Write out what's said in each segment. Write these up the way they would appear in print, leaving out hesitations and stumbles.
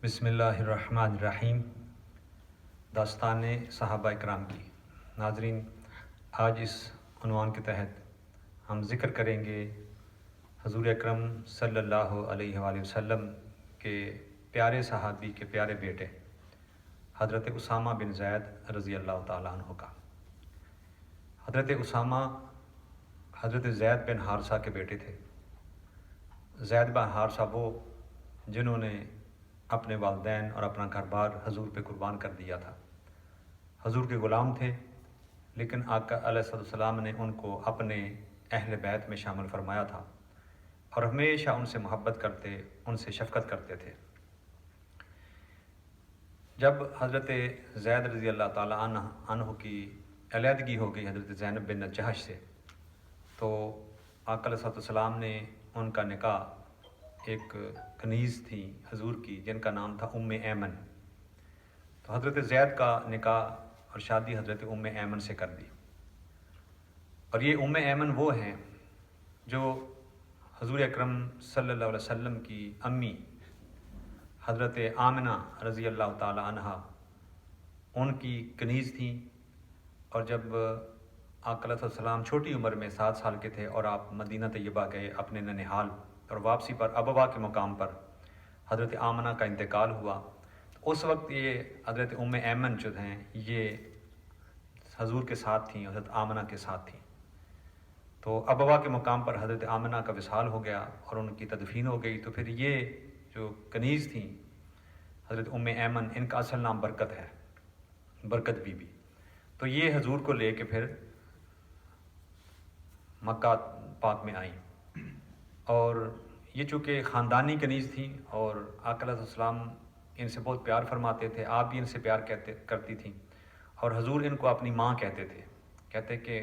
بسم اللہ الرحمن الرحیم۔ داستان صحابہ اکرام کی ناظرین، آج اس عنوان کے تحت ہم ذکر کریں گے حضور اکرم صلی اللہ علیہ وآلہ وسلم کے پیارے صحابی کے پیارے بیٹے حضرت اسامہ بن زید رضی اللہ تعالیٰ عنہ کا۔ حضرت اسامہ حضرت زید بن حارثہ کے بیٹے تھے۔ زید بن حارثہ وہ جنہوں نے اپنے والدین اور اپنا گھر بار حضور پہ قربان کر دیا تھا۔ حضور کے غلام تھے، لیکن آقا علیہ السلام نے ان کو اپنے اہل بیت میں شامل فرمایا تھا اور ہمیشہ ان سے محبت کرتے، ان سے شفقت کرتے تھے۔ جب حضرت زید رضی اللہ تعالیٰ عنہ کی علیحدگی ہو گئی حضرت زینب بن جہش سے، تو آقا علیہ السلام نے ان کا نکاح ایک کنیز تھی حضور کی جن کا نام تھا ایمن، تو حضرت زید کا نکاح اور شادی حضرت ایمن سے کر دی۔ اور یہ ایمن وہ ہیں جو حضور اکرم صلی اللہ علیہ وسلم کی امی حضرت آمنہ رضی اللہ تعالی عنہا ان کی کنیز تھیں، اور جب آقا علیہ السلام چھوٹی عمر میں 7 سال کے تھے اور آپ مدینہ طیبہ گئے اپنے ننہال، اور واپسی پر ابوا کے مقام پر حضرت آمنہ کا انتقال ہوا، تو اس وقت یہ حضرت ایمن جو ہیں یہ حضور کے ساتھ تھیں، حضرت آمنہ کے ساتھ تھیں۔ تو ابوا کے مقام پر حضرت آمنہ کا وصال ہو گیا اور ان کی تدفین ہو گئی، تو پھر یہ جو کنیز تھیں حضرت ایمن، ان کا اصل نام برکت ہے، برکت بی بی۔ تو یہ حضور کو لے کے پھر مکہ پاک میں آئیں، اور یہ چونکہ خاندانی کنیز تھیں اور آقا علیہ السلام ان سے بہت پیار فرماتے تھے، آپ بھی ان سے پیار کرتی تھیں، اور حضور ان کو اپنی ماں کہتے تھے، کہتے کہ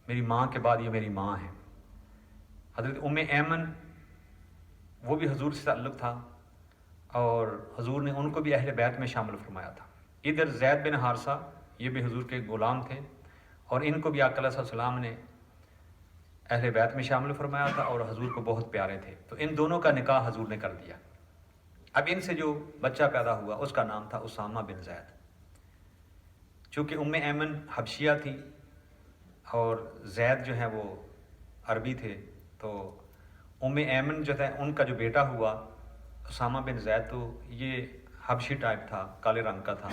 میری ماں کے بعد یہ میری ماں ہے۔ حضرت ایمن وہ بھی حضور سے تعلق تھا، اور حضور نے ان کو بھی اہل بیت میں شامل فرمایا تھا۔ ادھر زید بن حارثہ یہ بھی حضور کے غلام تھے، اور ان کو بھی آقا علیہ السلام نے اہل بیت میں شامل فرمایا تھا اور حضور کو بہت پیارے تھے، تو ان دونوں کا نکاح حضور نے کر دیا۔ اب ان سے جو بچہ پیدا ہوا اس کا نام تھا اسامہ بن زید۔ چونکہ ایمن حبشیہ تھی اور زید جو ہے وہ عربی تھے، تو ایمن جو تھا ان کا جو بیٹا ہوا اسامہ بن زید، تو یہ حبشی ٹائپ تھا، کالے رنگ کا تھا،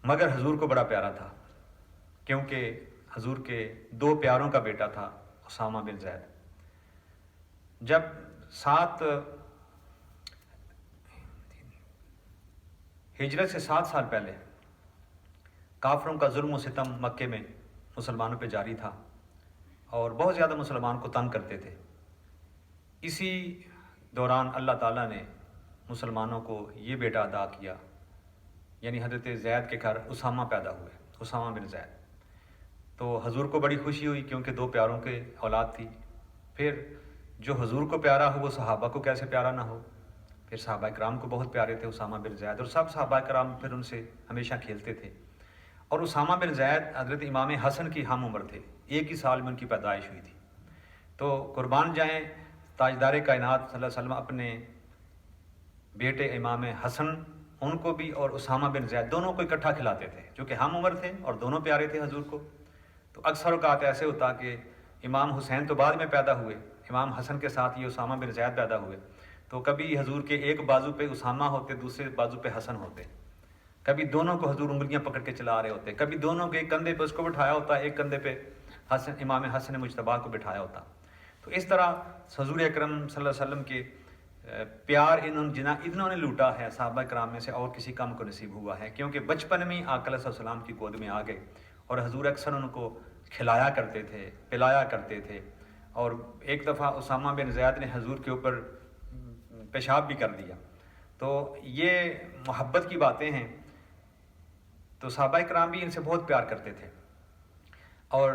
مگر حضور کو بڑا پیارا تھا، کیونکہ حضور کے 2 پیاروں کا بیٹا تھا اسامہ بن زید۔ جب 7 ہجرت سے 7 سال پہلے کافروں کا ظلم و ستم مکے میں مسلمانوں پہ جاری تھا، اور بہت زیادہ مسلمان کو تنگ کرتے تھے، اسی دوران اللہ تعالیٰ نے مسلمانوں کو یہ بیٹا عطا کیا، یعنی حضرت زید کے گھر اسامہ پیدا ہوئے، اسامہ بن زید۔ تو حضور کو بڑی خوشی ہوئی، کیونکہ 2 پیاروں کے اولاد تھی۔ پھر جو حضور کو پیارا ہو وہ صحابہ کو کیسے پیارا نہ ہو، پھر صحابہ اکرام کو بہت پیارے تھے اسامہ بن زید، اور سب صحابہ اکرام پھر ان سے ہمیشہ کھیلتے تھے۔ اور اسامہ بن زید حضرت امام حسن کی ہم عمر تھے، ایک ہی سال میں ان کی پیدائش ہوئی تھی۔ تو قربان جائیں تاجدار کائنات صلی اللہ علیہ وسلم اپنے بیٹے امام حسن ان کو بھی اور اسامہ بن زید دونوں کو اکٹھا کھلاتے تھے، چونکہ ہم عمر تھے اور دونوں پیارے تھے حضور کو۔ تو اکثر اوقات ایسے ہوتا کہ امام حسین تو بعد میں پیدا ہوئے، امام حسن کے ساتھ یہ اسامہ بن زید پیدا ہوئے، تو کبھی حضور کے ایک بازو پہ اسامہ ہوتے، دوسرے بازو پہ حسن ہوتے، کبھی دونوں کو حضور انگلیاں پکڑ کے چلا رہے ہوتے، کبھی دونوں کے ایک کندھے پہ اس کو بٹھایا ہوتا، ایک کندھے پہ امام حسن مجتبیٰ کو بٹھایا ہوتا۔ تو اس طرح حضور اکرم صلی اللہ علیہ وسلم کے پیار انہوں نے لوٹا ہے صحابہ کرام میں سے، اور کسی کم کو نصیب ہوا ہے، کیونکہ بچپن میں آقا علیہ السلام کی گود میں آ گئے، اور حضور اکثر ان کو کھلایا کرتے تھے، پلایا کرتے تھے۔ اور ایک دفعہ اسامہ بن زید نے حضور کے اوپر پیشاب بھی کر دیا۔ تو یہ محبت کی باتیں ہیں۔ تو صحابہ کرام بھی ان سے بہت پیار کرتے تھے، اور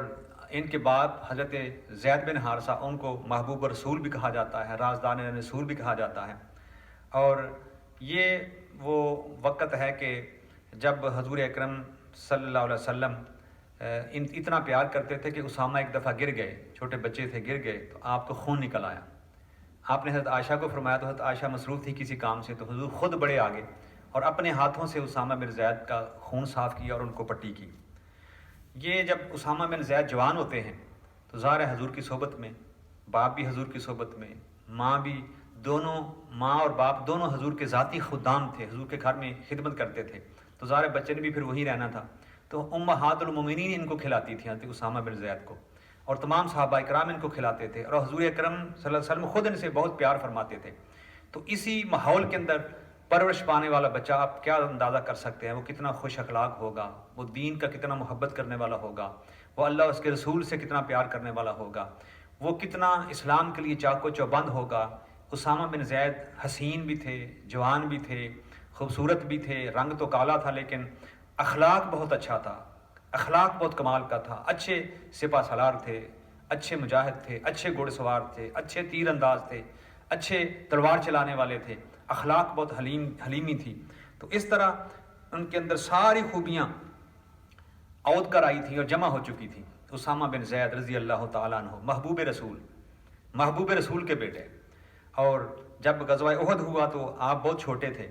ان کے بعد حضرت زید بن حارثہ ان کو محبوب رسول بھی کہا جاتا ہے، رازدان رسول بھی کہا جاتا ہے۔ اور یہ وہ وقت ہے کہ جب حضور اکرم صلی اللہ علیہ وسلم اتنا پیار کرتے تھے کہ اسامہ ایک دفعہ گر گئے، چھوٹے بچے تھے، گر گئے تو آپ کو خون نکل آیا، آپ نے حضرت عائشہ کو فرمایا تو حضرت عائشہ مصروف تھی کسی کام سے، تو حضور خود بڑے آگے اور اپنے ہاتھوں سے اسامہ بن زید کا خون صاف کیا اور ان کو پٹی کی۔ یہ جب اسامہ بن زید جوان ہوتے ہیں تو ظاہر ہے حضور کی صحبت میں، باپ بھی حضور کی صحبت میں، ماں بھی، دونوں ماں اور باپ دونوں حضور کے ذاتی خدام تھے، حضور کے گھر میں خدمت کرتے تھے، تو ظاہر بچے نے بھی پھر وہیں رہنا تھا۔ تو امہات المومنین ان کو کھلاتی تھیں، حضرت اسامہ بن زید کو، اور تمام صحابہ کرام ان کو کھلاتے تھے، اور حضور اکرم صلی اللہ علیہ وسلم خود ان سے بہت پیار فرماتے تھے۔ تو اسی ماحول کے اندر پرورش پانے والا بچہ آپ کیا اندازہ کر سکتے ہیں وہ کتنا خوش اخلاق ہوگا، وہ دین کا کتنا محبت کرنے والا ہوگا، وہ اللہ اس کے رسول سے کتنا پیار کرنے والا ہوگا، وہ کتنا اسلام کے لیے چاق و چوبند ہوگا۔ اسامہ بن زید حسین بھی تھے، جوان بھی تھے، خوبصورت بھی تھے، رنگ تو کالا تھا لیکن اخلاق بہت اچھا تھا، اخلاق بہت کمال کا تھا، اچھے سپہ سالار تھے، اچھے مجاہد تھے، اچھے گھوڑ سوار تھے، اچھے تیر انداز تھے، اچھے تلوار چلانے والے تھے، اخلاق بہت حلیمی تھی۔ تو اس طرح ان کے اندر ساری خوبیاں عود کر آئی تھیں اور جمع ہو چکی تھیں۔ اسامہ بن زید رضی اللہ تعالیٰ عنہ محبوب رسول کے بیٹے، اور جب غزوہ احد ہوا تو آپ بہت چھوٹے تھے۔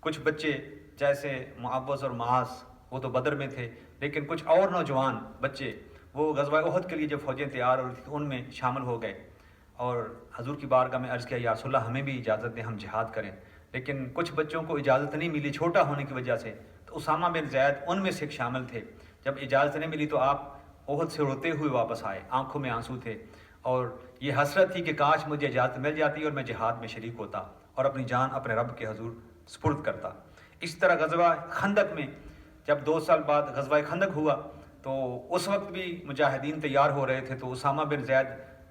کچھ بچے جیسے معوذ اور معاذ وہ تو بدر میں تھے، لیکن کچھ اور نوجوان بچے وہ غزوہ احد کے لیے جب فوجیں تیار ہو رہی تھیں ان میں شامل ہو گئے، اور حضور کی بارگاہ میں عرض کیا یا رسول اللہ ہمیں بھی اجازت دیں ہم جہاد کریں، لیکن کچھ بچوں کو اجازت نہیں ملی چھوٹا ہونے کی وجہ سے، تو اسامہ بن زید ان میں سے شامل تھے۔ جب اجازت نہیں ملی تو آپ احد سے روتے ہوئے واپس آئے، آنکھوں میں آنسو تھے، اور یہ حسرت تھی کہ کاش مجھے اجازت مل جاتی اور میں جہاد میں شریک ہوتا اور اپنی جان اپنے رب کے حضور سپرد کرتا۔ اس طرح غزوہ خندق میں جب 2 سال بعد غزوہ خندق ہوا تو اس وقت بھی مجاہدین تیار ہو رہے تھے، تو اسامہ بن زید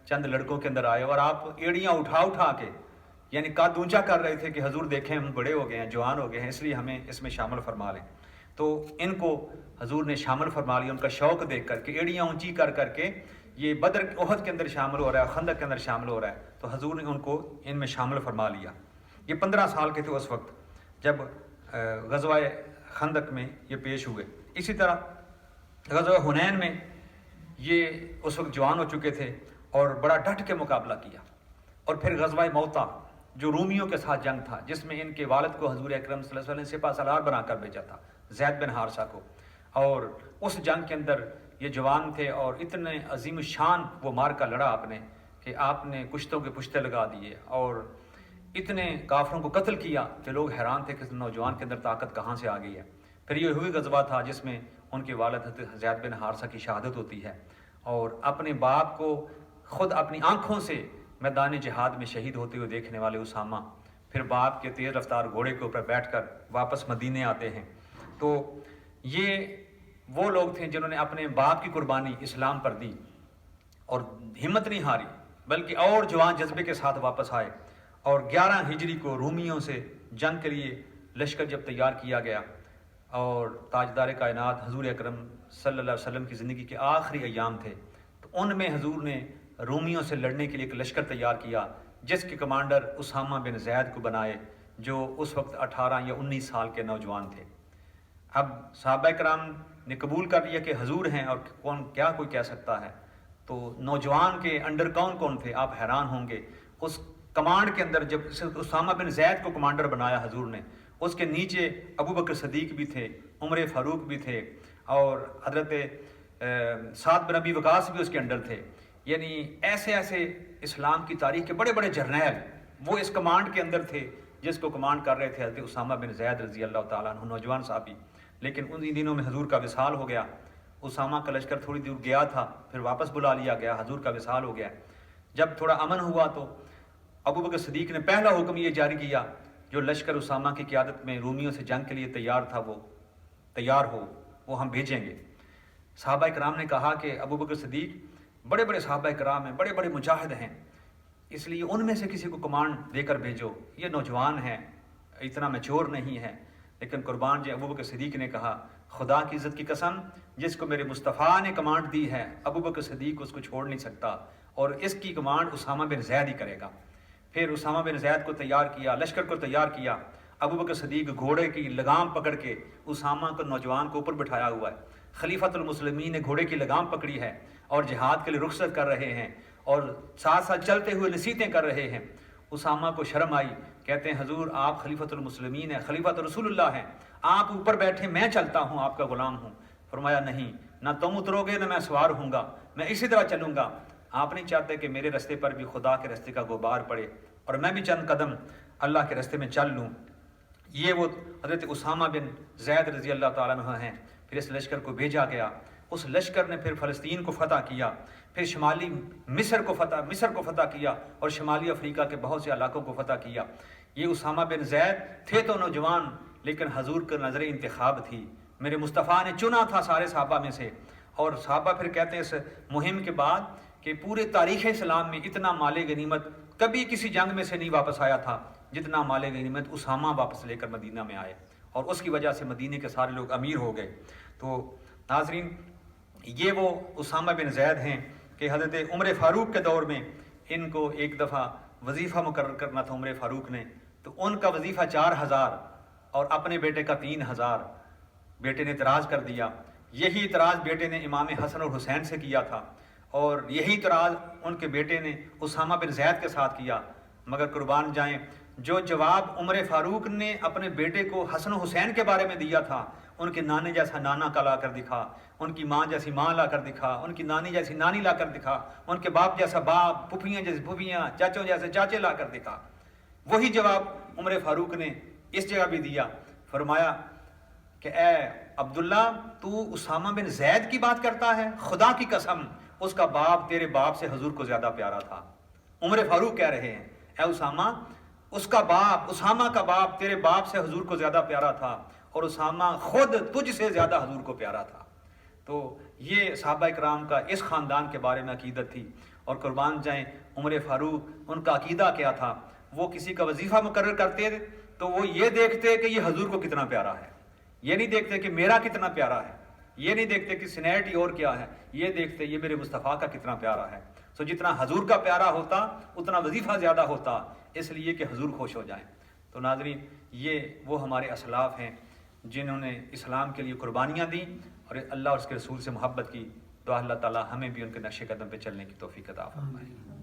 چند لڑکوں کے اندر آئے اور آپ ایڑیاں اٹھا کے یعنی قد اونچا کر رہے تھے کہ حضور دیکھیں ہم بڑے ہو گئے ہیں، جوان ہو گئے ہیں، اس لیے ہمیں اس میں شامل فرما لیں۔ تو ان کو حضور نے شامل فرما لیا، ان کا شوق دیکھ کر کے ایڑیاں اونچی کر کے یہ بدر احد کے اندر شامل ہو رہا ہے، خندق کے اندر شامل ہو رہا ہے، تو حضور نے ان کو ان میں شامل فرما لیا۔ یہ 15 سال کے تھے اس وقت جب غزوہ خندق میں یہ پیش ہوئے۔ اسی طرح غزوہ حنین میں یہ اس وقت جوان ہو چکے تھے اور بڑا ڈٹ کے مقابلہ کیا۔ اور پھر غزوہ موتا جو رومیوں کے ساتھ جنگ تھا، جس میں ان کے والد کو حضور اکرم صلی اللہ علیہ وسلم نے سپہ سالار بنا کر بھیجا تھا، زید بن حارثہ کو، اور اس جنگ کے اندر یہ جوان تھے اور اتنے عظیم الشان وہ مارکا لڑا آپ نے کہ آپ نے کشتوں کے پشتے لگا دیے اور اتنے کافروں کو قتل کیا کہ لوگ حیران تھے کہ نوجوان کے اندر طاقت کہاں سے آ گئی ہے۔ پھر یہ ہوئی غزوہ تھا جس میں ان کے والد حضرت زید بن حارثہ کی شہادت ہوتی ہے، اور اپنے باپ کو خود اپنی آنکھوں سے میدان جہاد میں شہید ہوتے ہوئے دیکھنے والے اسامہ پھر باپ کے تیز رفتار گھوڑے کے اوپر بیٹھ کر واپس مدینے آتے ہیں۔ تو یہ وہ لوگ تھے جنہوں نے اپنے باپ کی قربانی اسلام پر دی اور ہمت نہیں ہاری، بلکہ اور جوان جذبے کے ساتھ واپس آئے، اور 11 ہجری کو رومیوں سے جنگ کے لیے لشکر جب تیار کیا گیا اور تاجدار کائنات حضور اکرم صلی اللہ علیہ وسلم کی زندگی کے آخری ایام تھے، تو ان میں حضور نے رومیوں سے لڑنے کے لیے ایک لشکر تیار کیا جس کے کمانڈر اسامہ بن زید کو بنائے، جو اس وقت 18 یا 19 سال کے نوجوان تھے۔ اب صحابہ کرام نے قبول کر لیا کہ حضور ہیں اور کیا کوئی کہہ سکتا ہے، تو نوجوان کے انڈر کون تھے آپ حیران ہوں گے۔ اس کمانڈ کے اندر جب اسامہ بن زید کو کمانڈر بنایا حضور نے، اس کے نیچے ابو بکر صدیق بھی تھے، عمر فاروق بھی تھے، اور حضرت سعد بن ابی وقاص بھی اس کے انڈر تھے۔ یعنی ایسے اسلام کی تاریخ کے بڑے بڑے جرنیل وہ اس کمانڈ کے اندر تھے جس کو کمانڈ کر رہے تھے حضرت اسامہ بن زید رضی اللہ تعالیٰ عنہ، نوجوان صحابی۔ لیکن ان دنوں میں حضور کا وصال ہو گیا، اسامہ کا لشکر تھوڑی دور گیا تھا، پھر واپس بلا لیا گیا، حضور کا وصال ہو گیا۔ جب تھوڑا امن ہوا تو ابو بکر صدیق نے پہلا حکم یہ جاری کیا جو لشکر اسامہ کی قیادت میں رومیوں سے جنگ کے لیے تیار تھا وہ تیار ہو، وہ ہم بھیجیں گے۔ صحابہ کرام نے کہا کہ ابو بکر صدیق بڑے بڑے صحابہ کرام ہیں، بڑے بڑے مجاہد ہیں، اس لیے ان میں سے کسی کو کمانڈ دے کر بھیجو، یہ نوجوان ہے، اتنا میچور نہیں ہے۔ لیکن قربان جی ابو بکر صدیق نے کہا خدا کی عزت کی قسم جس کو میرے مصطفیٰ نے کمانڈ دی ہے ابو بکر صدیق اس کو چھوڑ نہیں سکتا، اور اس کی کمانڈ اسامہ بن زید ہی کرے گا۔ پھر اسامہ بن زید کو تیار کیا، لشکر کو تیار کیا، ابو بکر صدیق گھوڑے کی لگام پکڑ کے اسامہ کو نوجوان کو اوپر بٹھایا ہوا ہے، خلیفۃ المسلمین نے گھوڑے کی لگام پکڑی ہے اور جہاد کے لیے رخصت کر رہے ہیں، اور ساتھ ساتھ چلتے ہوئے نصیحتیں کر رہے ہیں۔ اسامہ کو شرم آئی، کہتے ہیں حضور آپ خلیفۃ المسلمین ہیں، خلیفۃ رسول اللہ ہیں، آپ اوپر بیٹھے، میں چلتا ہوں، آپ کا غلام ہوں۔ فرمایا نہیں، نہ تم اترو گے نہ میں سوار ہوں گا، میں اسی طرح چلوں گا۔ آپ نہیں چاہتے کہ میرے رستے پر بھی خدا کے رستے کا غبار پڑے اور میں بھی چند قدم اللہ کے رستے میں چل لوں۔ یہ وہ حضرت اسامہ بن زید رضی اللہ تعالیٰ عنہ ہیں۔ پھر اس لشکر کو بھیجا گیا، اس لشکر نے پھر فلسطین کو فتح کیا، پھر شمالی مصر کو فتح کیا اور شمالی افریقہ کے بہت سے علاقوں کو فتح کیا۔ یہ اسامہ بن زید تھے تو نوجوان، لیکن حضور کا نظر انتخاب تھی، میرے مصطفیٰ نے چنا تھا سارے صحابہ میں سے۔ اور صحابہ پھر کہتے ہیں اس مہم کے بعد کہ پورے تاریخ اسلام میں اتنا مال غنیمت کبھی کسی جنگ میں سے نہیں واپس آیا تھا جتنا مال غنیمت اسامہ واپس لے کر مدینہ میں آئے، اور اس کی وجہ سے مدینے کے سارے لوگ امیر ہو گئے۔ تو ناظرین، یہ وہ اسامہ بن زید ہیں کہ حضرت عمر فاروق کے دور میں ان کو ایک دفعہ وظیفہ مقرر کرنا تھا عمر فاروق نے، تو ان کا وظیفہ 4000 اور اپنے بیٹے کا 3000۔ بیٹے نے اعتراض کر دیا، یہی اعتراض بیٹے نے امام حسن اور حسین سے کیا تھا، اور یہی اعتراض ان کے بیٹے نے اسامہ بن زید کے ساتھ کیا۔ مگر قربان جائیں، جو جواب عمر فاروق نے اپنے بیٹے کو حسن و حسین کے بارے میں دیا تھا، ان کے نانے جیسا نانا کا لا کر دکھا، ان کی ماں جیسی ماں لا کر دکھا، ان کی نانی جیسی نانی لا کر دکھا، ان کے باپ جیسا باپ، پھوپھیاں جیسی پھوپھیاں، چاچوں جیسے چاچے لا کر دکھا۔ وہی جواب عمر فاروق نے اس جگہ بھی دیا۔ فرمایا کہ اے عبداللہ، تو اسامہ بن زید کی بات کرتا ہے، خدا کی قسم اس کا باپ تیرے باپ سے حضور کو زیادہ پیارا تھا۔ عمر فاروق کہہ رہے ہیں، اے اسامہ، اس کا باپ، اسامہ کا باپ تیرے باپ سے حضور کو زیادہ پیارا تھا، اور اسامہ خود تجھ سے زیادہ حضور کو پیارا تھا۔ تو یہ صحابہ اکرام کا اس خاندان کے بارے میں عقیدت تھی۔ اور قربان جائیں، عمر فاروق ان کا عقیدہ کیا تھا؟ وہ کسی کا وظیفہ مقرر کرتے تھے تو وہ یہ دیکھتے کہ یہ حضور کو کتنا پیارا ہے، یہ نہیں دیکھتے کہ میرا کتنا پیارا ہے، یہ نہیں دیکھتے کہ سینیٹی اور کیا ہے، یہ دیکھتے یہ میرے مصطفیٰ کا کتنا پیارا ہے۔ سو جتنا حضور کا پیارا ہوتا اتنا وظیفہ زیادہ ہوتا، اس لیے کہ حضور خوش ہو جائیں۔ تو ناظرین، یہ وہ ہمارے اسلاف ہیں جنہوں نے اسلام کے لیے قربانیاں دیں اور اللہ اور اس کے رسول سے محبت کی۔ دعا اللہ تعالیٰ ہمیں بھی ان کے نقش قدم پہ چلنے کی توفیق عطا فرمائے۔